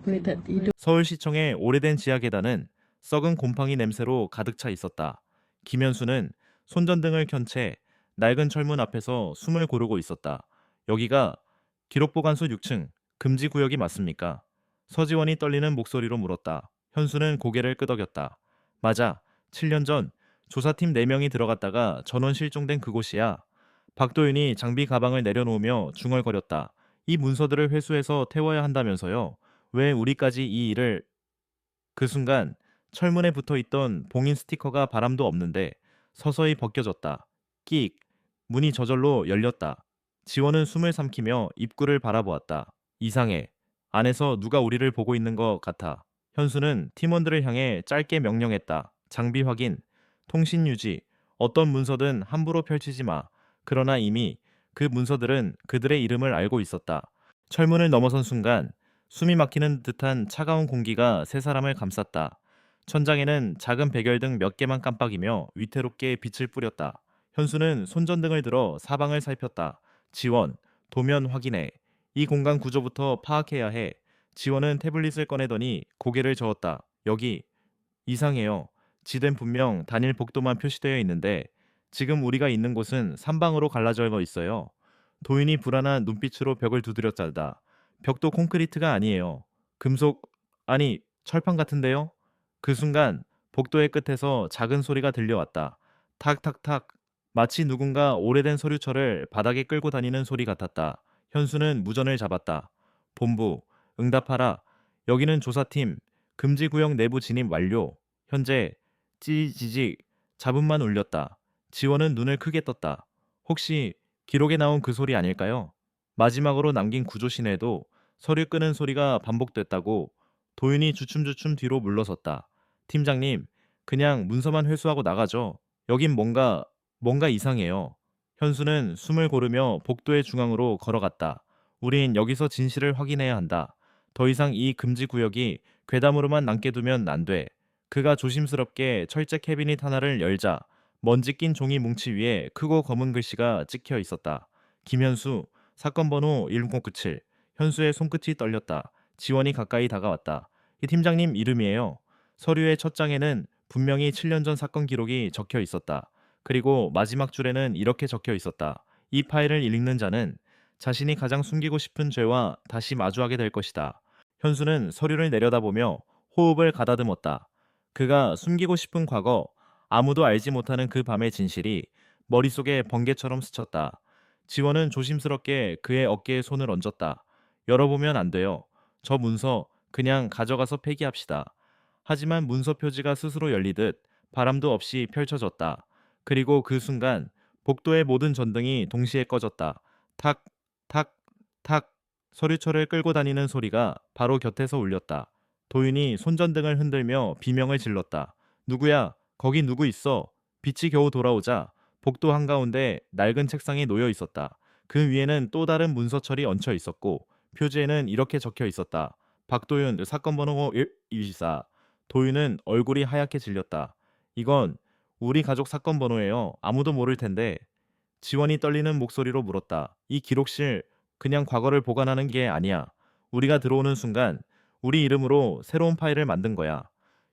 with that you do. 서울시청의 오래된 지하 계단은 썩은 곰팡이 냄새로 가득 차 있었다. 김현수는 손전등을 켠 채 낡은 철문 앞에서 숨을 고르고 있었다. 여기가 기록보관소 6층 금지구역이 맞습니까? 서지원이 떨리는 목소리로 물었다. 현수는 고개를 끄덕였다. 맞아. 7년 전 조사팀 4명이 들어갔다가 전원 실종된 그곳이야. 박도윤이 장비 가방을 내려놓으며 중얼거렸다. 이 문서들을 회수해서 태워야 한다면서요. 왜 우리까지 이 일을... 그 순간 철문에 붙어 있던 봉인 스티커가 바람도 없는데 서서히 벗겨졌다. 끽! 문이 저절로 열렸다. 지원은 숨을 삼키며 입구를 바라보았다. 이상해. 안에서 누가 우리를 보고 있는 것 같아. 현수는 팀원들을 향해 짧게 명령했다. 장비 확인, 통신 유지, 어떤 문서든 함부로 펼치지 마. 그러나 이미 그 문서들은 그들의 이름을 알고 있었다. 철문을 넘어선 순간 숨이 막히는 듯한 차가운 공기가 세 사람을 감쌌다. 천장에는 작은 백열등 몇 개만 깜빡이며 위태롭게 빛을 뿌렸다. 현수는 손전등을 들어 사방을 살폈다. 지원, 도면 확인해. 이 공간 구조부터 파악해야 해. 지원은 태블릿을 꺼내더니 고개를 저었다. 여기 이상해요. 지도엔 분명 단일 복도만 표시되어 있는데 지금 우리가 있는 곳은 3방으로 갈라져 있어요. 도윤이 불안한 눈빛으로 벽을 두드렸다. 벽도 콘크리트가 아니에요. 금속, 아니 철판 같은데요? 그 순간 복도의 끝에서 작은 소리가 들려왔다. 탁탁탁. 마치 누군가 오래된 서류철을 바닥에 끌고 다니는 소리 같았다. 현수는 무전을 잡았다. 본부, 응답하라. 여기는 조사팀, 금지구역 내부 진입 완료. 현재 찌지직 잡음만 울렸다. 지원은 눈을 크게 떴다. 혹시 기록에 나온 그 소리 아닐까요? 마지막으로 남긴 구조신에도 서류 끄는 소리가 반복됐다고. 도윤이 주춤주춤 뒤로 물러섰다. 팀장님, 그냥 문서만 회수하고 나가죠. 여긴 뭔가 이상해요. 현수는 숨을 고르며 복도의 중앙으로 걸어갔다. 우린 여기서 진실을 확인해야 한다. 더 이상 이 금지 구역이 괴담으로만 남게 두면 안 돼. 그가 조심스럽게 철제 캐비닛 하나를 열자 먼지 낀 종이 뭉치 위에 크고 검은 글씨가 찍혀 있었다. 김현수, 사건 번호 1097. 현수의 손끝이 떨렸다. 지원이 가까이 다가왔다. 이 팀장님 이름이에요. 서류의 첫 장에는 분명히 7년 전 사건 기록이 적혀 있었다. 그리고 마지막 줄에는 이렇게 적혀 있었다. 이 파일을 읽는 자는 자신이 가장 숨기고 싶은 죄와 다시 마주하게 될 것이다. 현수는 서류를 내려다보며 호흡을 가다듬었다. 그가 숨기고 싶은 과거, 아무도 알지 못하는 그 밤의 진실이 머릿속에 번개처럼 스쳤다. 지원은 조심스럽게 그의 어깨에 손을 얹었다. 열어보면 안 돼요. 저 문서 그냥 가져가서 폐기합시다. 하지만 문서 표지가 스스로 열리듯 바람도 없이 펼쳐졌다. 그리고 그 순간 복도의 모든 전등이 동시에 꺼졌다. 탁, 탁, 탁. 서류철을 끌고 다니는 소리가 바로 곁에서 울렸다. 도윤이 손전등을 흔들며 비명을 질렀다. 누구야? 거기 누구 있어? 빛이 겨우 돌아오자 복도 한가운데 낡은 책상이 놓여 있었다. 그 위에는 또 다른 문서철이 얹혀 있었고 표지에는 이렇게 적혀 있었다. 박도윤 사건 번호 124. 도윤은 얼굴이 하얗게 질렸다. 이건 우리 가족 사건 번호예요. 아무도 모를 텐데. 지원이 떨리는 목소리로 물었다. 이 기록실 그냥 과거를 보관하는 게 아니야. 우리가 들어오는 순간 우리 이름으로 새로운 파일을 만든 거야.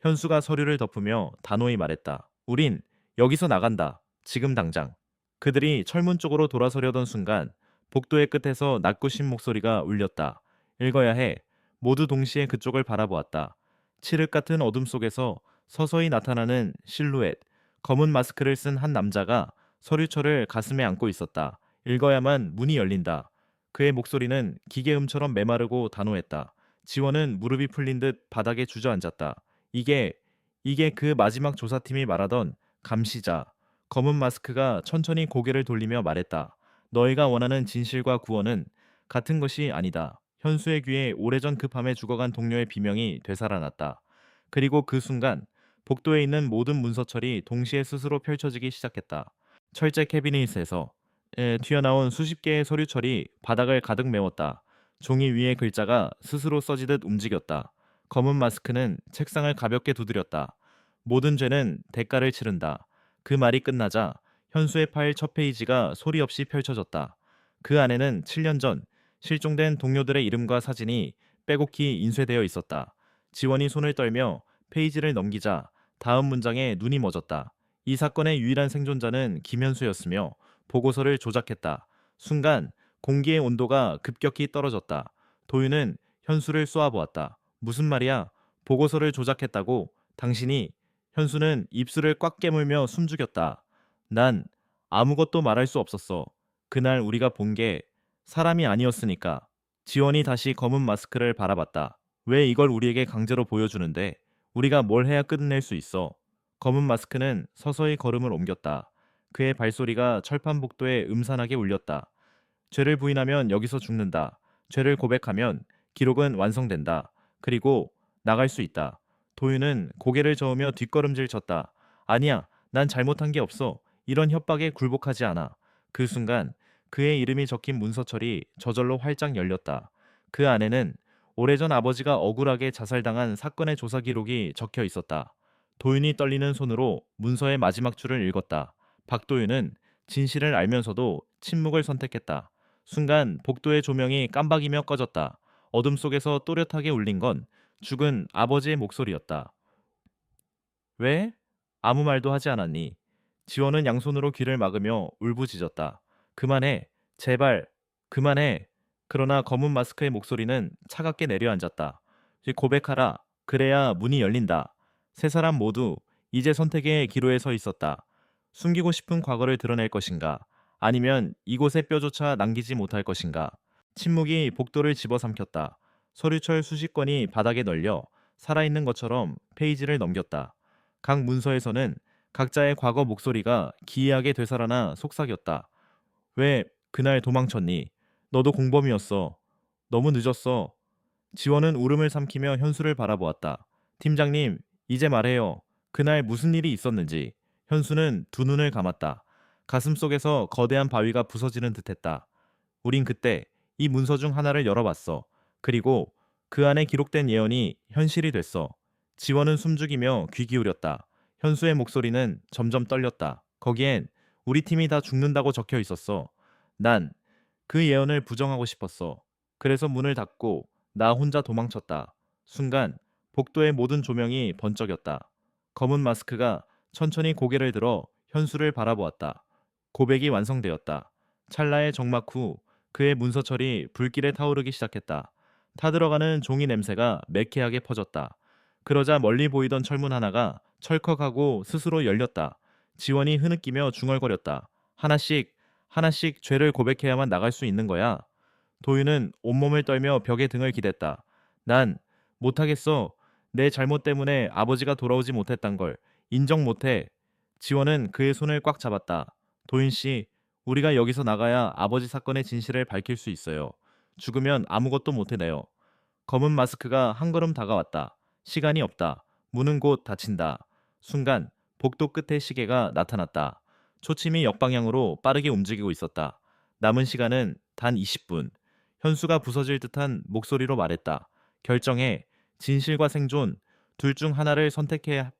현수가 서류를 덮으며 단호히 말했다. 우린 여기서 나간다. 지금 당장. 그들이 철문 쪽으로 돌아서려던 순간 복도의 끝에서 낮구신 목소리가 울렸다. 읽어야 해. 모두 동시에 그쪽을 바라보았다. 칠흑 같은 어둠 속에서 서서히 나타나는 실루엣. 검은 마스크를 쓴 한 남자가 서류철을 가슴에 안고 있었다. 읽어야만 문이 열린다. 그의 목소리는 기계음처럼 메마르고 단호했다. 지원은 무릎이 풀린 듯 바닥에 주저앉았다. 이게, 이게 그 마지막 조사팀이 말하던 감시자. 검은 마스크가 천천히 고개를 돌리며 말했다. 너희가 원하는 진실과 구원은 같은 것이 아니다. 현수의 귀에 오래전 그 밤에 죽어간 동료의 비명이 되살아났다. 그리고 그 순간 복도에 있는 모든 문서철이 동시에 스스로 펼쳐지기 시작했다. 철제 캐비닛에서 튀어나온 수십 개의 서류철이 바닥을 가득 메웠다. 종이 위의 글자가 스스로 써지듯 움직였다. 검은 마스크는 책상을 가볍게 두드렸다. 모든 죄는 대가를 치른다. 그 말이 끝나자 현수의 파일 첫 페이지가 소리 없이 펼쳐졌다. 그 안에는 7년 전 실종된 동료들의 이름과 사진이 빼곡히 인쇄되어 있었다. 지원이 손을 떨며 페이지를 넘기자 다음 문장에 눈이 멎었다. 이 사건의 유일한 생존자는 김현수였으며 보고서를 조작했다. 순간 공기의 온도가 급격히 떨어졌다. 도윤은 현수를 쏘아보았다. 무슨 말이야? 보고서를 조작했다고? 당신이? 현수는 입술을 꽉 깨물며 숨죽였다. 난 아무것도 말할 수 없었어. 그날 우리가 본 게 사람이 아니었으니까. 지원이 다시 검은 마스크를 바라봤다. 왜 이걸 우리에게 강제로 보여주는데? 우리가 뭘 해야 끝낼 수 있어? 검은 마스크는 서서히 걸음을 옮겼다. 그의 발소리가 철판 복도에 음산하게 울렸다. 죄를 부인하면 여기서 죽는다. 죄를 고백하면 기록은 완성된다. 그리고 나갈 수 있다. 도윤은 고개를 저으며 뒷걸음질 쳤다. 아니야, 난 잘못한 게 없어. 이런 협박에 굴복하지 않아. 그 순간 그의 이름이 적힌 문서철이 저절로 활짝 열렸다. 그 안에는 오래전 아버지가 억울하게 자살당한 사건의 조사 기록이 적혀 있었다. 도윤이 떨리는 손으로 문서의 마지막 줄을 읽었다. 박도윤은 진실을 알면서도 침묵을 선택했다. 순간 복도의 조명이 깜박이며 꺼졌다. 어둠 속에서 또렷하게 울린 건 죽은 아버지의 목소리였다. 왜? 아무 말도 하지 않았니? 지원은 양손으로 귀를 막으며 울부짖었다. 그만해. 제발. 그만해. 그러나 검은 마스크의 목소리는 차갑게 내려앉았다. 이제 고백하라. 그래야 문이 열린다. 세 사람 모두 이제 선택의 기로에 서 있었다. 숨기고 싶은 과거를 드러낼 것인가? 아니면 이곳의 뼈조차 남기지 못할 것인가? 침묵이 복도를 집어삼켰다. 서류철 수십 건이 바닥에 널려 살아있는 것처럼 페이지를 넘겼다. 각 문서에서는 각자의 과거 목소리가 기이하게 되살아나 속삭였다. 왜 그날 도망쳤니? 너도 공범이었어. 너무 늦었어. 지원은 울음을 삼키며 현수를 바라보았다. 팀장님, 이제 말해요. 그날 무슨 일이 있었는지. 현수는 두 눈을 감았다. 가슴 속에서 거대한 바위가 부서지는 듯했다. 우린 그때 이 문서 중 하나를 열어봤어. 그리고 그 안에 기록된 예언이 현실이 됐어. 지원은 숨죽이며 귀 기울였다. 현수의 목소리는 점점 떨렸다. 거기엔 우리 팀이 다 죽는다고 적혀 있었어. 난 그 예언을 부정하고 싶었어. 그래서 문을 닫고 나 혼자 도망쳤다. 순간 복도의 모든 조명이 번쩍였다. 검은 마스크가 천천히 고개를 들어 현수를 바라보았다. 고백이 완성되었다. 찰나의 정막 후 그의 문서철이 불길에 타오르기 시작했다. 타들어가는 종이 냄새가 매캐하게 퍼졌다. 그러자 멀리 보이던 철문 하나가 철컥하고 스스로 열렸다. 지원이 흐느끼며 중얼거렸다. 하나씩 하나씩 죄를 고백해야만 나갈 수 있는 거야. 도윤은 온몸을 떨며 벽에 등을 기댔다. 난 못하겠어. 내 잘못 때문에 아버지가 돌아오지 못했단 걸 인정 못해. 지원은 그의 손을 꽉 잡았다. 도윤 씨, 우리가 여기서 나가야 아버지 사건의 진실을 밝힐 수 있어요. 죽으면 아무것도 못해내요. 검은 마스크가 한 걸음 다가왔다. 시간이 없다. 문은 곧 닫힌다. 순간 복도 끝에 시계가 나타났다. 초침이 역방향으로 빠르게 움직이고 있었다. 남은 시간은 단 20분. 현수가 부서질 듯한 목소리로 말했다. 결정해. 진실과 생존. 둘 중 하나를 선택해.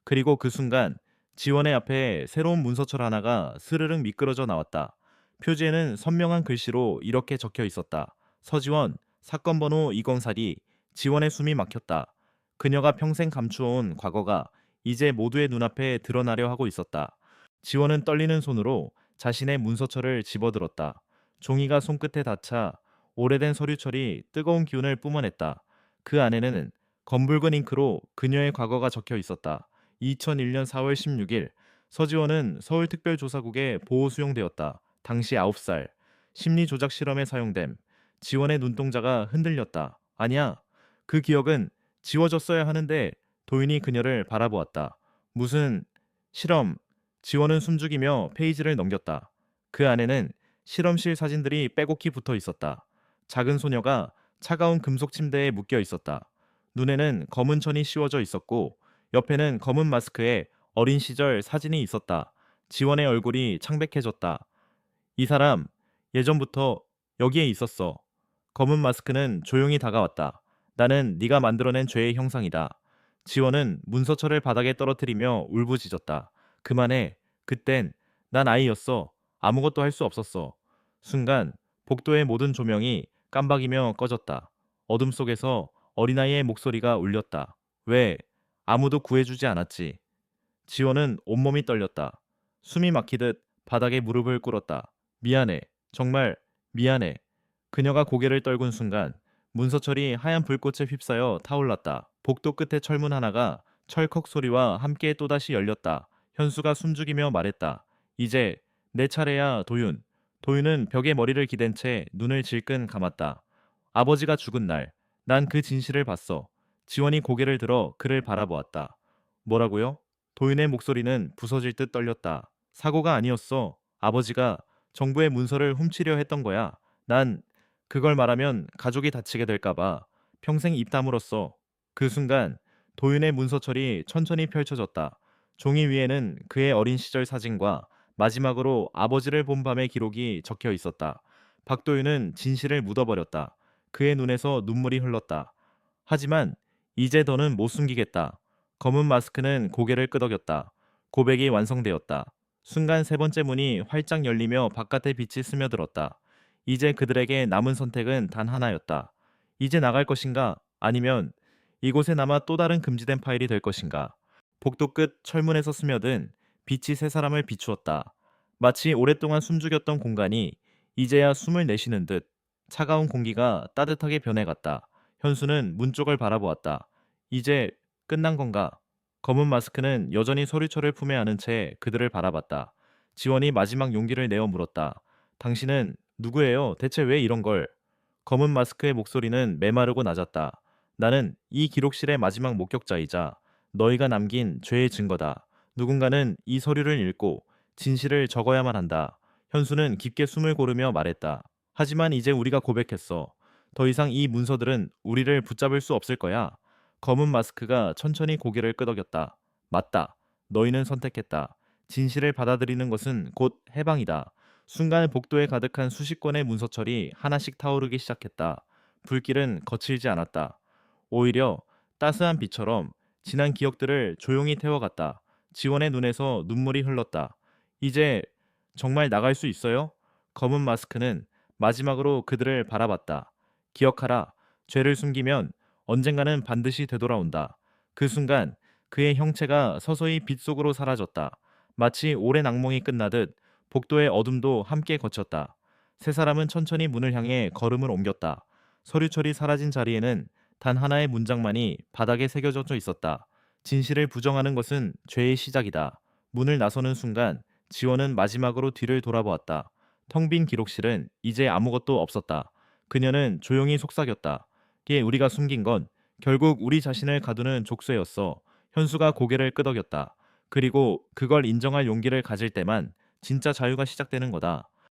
그리고 그 순간 지원의 앞에 새로운 문서철 하나가 스르륵 미끄러져 나왔다. 표지에는 선명한 글씨로 이렇게 적혀 있었다. 서지원, 사건 번호 204리, 지원의 숨이 막혔다. 그녀가 평생 감추어온 과거가 이제 모두의 눈앞에 드러나려 하고 있었다. 지원은 떨리는 손으로 자신의 문서철을 집어들었다. 종이가 손끝에 닿자 오래된 서류철이 뜨거운 기운을 뿜어냈다. 그 안에는 검붉은 잉크로 그녀의 과거가 적혀 있었다. 2001년 4월 16일 서지원은 서울특별조사국에 보호 수용되었다. 당시 9살. 심리조작 실험에 사용됨. 지원의 눈동자가 흔들렸다. 아니야. 그 기억은 지워졌어야 하는데 도윤이 그녀를 바라보았다. 무슨 실험. 지원은 숨죽이며 페이지를 넘겼다. 그 안에는 실험실 사진들이 빼곡히 붙어 있었다. 작은 소녀가 차가운 금속 침대에 묶여 있었다. 눈에는 검은 천이 씌워져 있었고 옆에는 검은 마스크에 어린 시절 사진이 있었다. 지원의 얼굴이 창백해졌다. 이 사람 예전부터 여기에 있었어. 검은 마스크는 조용히 다가왔다. 나는 네가 만들어낸 죄의 형상이다. 지원은 문서철을 바닥에 떨어뜨리며 울부짖었다. 그만해. 그땐 난 아이였어. 아무것도 할 수 없었어. 순간 복도의 모든 조명이 깜박이며 꺼졌다. 어둠 속에서 어린아이의 목소리가 울렸다. 왜? 아무도 구해주지 않았지. 지원은 온몸이 떨렸다. 숨이 막히듯 바닥에 무릎을 꿇었다. 미안해. 정말 미안해. 그녀가 고개를 떨군 순간 문서철이 하얀 불꽃에 휩싸여 타올랐다. 복도 끝에 철문 하나가 철컥 소리와 함께 또다시 열렸다. 현수가 숨죽이며 말했다. 이제 내 차례야, 도윤. 도윤은 벽에 머리를 기댄 채 눈을 질끈 감았다. 아버지가 죽은 날, 난 그 진실을 봤어. 지원이 고개를 들어 그를 바라보았다. 뭐라고요? 도윤의 목소리는 부서질 듯 떨렸다. 사고가 아니었어. 아버지가 정부의 문서를 훔치려 했던 거야. 난 그걸 말하면 가족이 다치게 될까봐 평생 입 다물었어. 그 순간 도윤의 문서철이 천천히 펼쳐졌다. 종이 위에는 그의 어린 시절 사진과 마지막으로 아버지를 본 밤의 기록이 적혀 있었다. 박도윤은 진실을 묻어버렸다. 그의 눈에서 눈물이 흘렀다. 하지만 이제 더는 못 숨기겠다. 검은 마스크는 고개를 끄덕였다. 고백이 완성되었다. 순간 세 번째 문이 활짝 열리며 바깥의 빛이 스며들었다. 이제 그들에게 남은 선택은 단 하나였다. 이제 나갈 것인가? 아니면 이곳에 남아 또 다른 금지된 파일이 될 것인가? 복도 끝 철문에서 스며든 빛이 세 사람을 비추었다. 마치 오랫동안 숨죽였던 공간이 이제야 숨을 내쉬는 듯 차가운 공기가 따뜻하게 변해갔다. 현수는 문 쪽을 바라보았다. 이제 끝난 건가? 검은 마스크는 여전히 서류철을 품에 안은 채 그들을 바라봤다. 지원이 마지막 용기를 내어 물었다. 당신은 누구예요? 대체 왜 이런 걸? 검은 마스크의 목소리는 메마르고 낮았다. 나는 이 기록실의 마지막 목격자이자 너희가 남긴 죄의 증거다. 누군가는 이 서류를 읽고 진실을 적어야만 한다. 현수는 깊게 숨을 고르며 말했다. 하지만 이제 우리가 고백했어. 더 이상 이 문서들은 우리를 붙잡을 수 없을 거야. 검은 마스크가 천천히 고개를 끄덕였다. 맞다. 너희는 선택했다. 진실을 받아들이는 것은 곧 해방이다. 순간 복도에 가득한 수십 건의 문서철이 하나씩 타오르기 시작했다. 불길은 거칠지 않았다. 오히려 따스한 빛처럼 지난 기억들을 조용히 태워갔다. 지원의 눈에서 눈물이 흘렀다. 이제 정말 나갈 수 있어요? 검은 마스크는 마지막으로 그들을 바라봤다. 기억하라. 죄를 숨기면 언젠가는 반드시 되돌아온다. 그 순간 그의 형체가 서서히 빛 속으로 사라졌다. 마치 오랜 악몽이 끝나듯 복도의 어둠도 함께 거쳤다. 세 사람은 천천히 문을 향해 걸음을 옮겼다. 서류철이 사라진 자리에는 단 하나의 문장만이 바닥에 새겨져 있었다. 진실을 부정하는 것은 죄의 시작이다. 문을 나서는 순간 지원은 마지막으로 뒤를 돌아보았다. 텅 빈 기록실은 이제 아무것도 없었다. 그녀는 조용히 속삭였다. 이게 우리가 숨긴 건 결국 우리 자신을 가두는 족쇄였어. 현수가 고개를 끄덕였다. 그리고 그걸 인정할 용기를 가질 때만 진짜 자유가 시작되는 거다.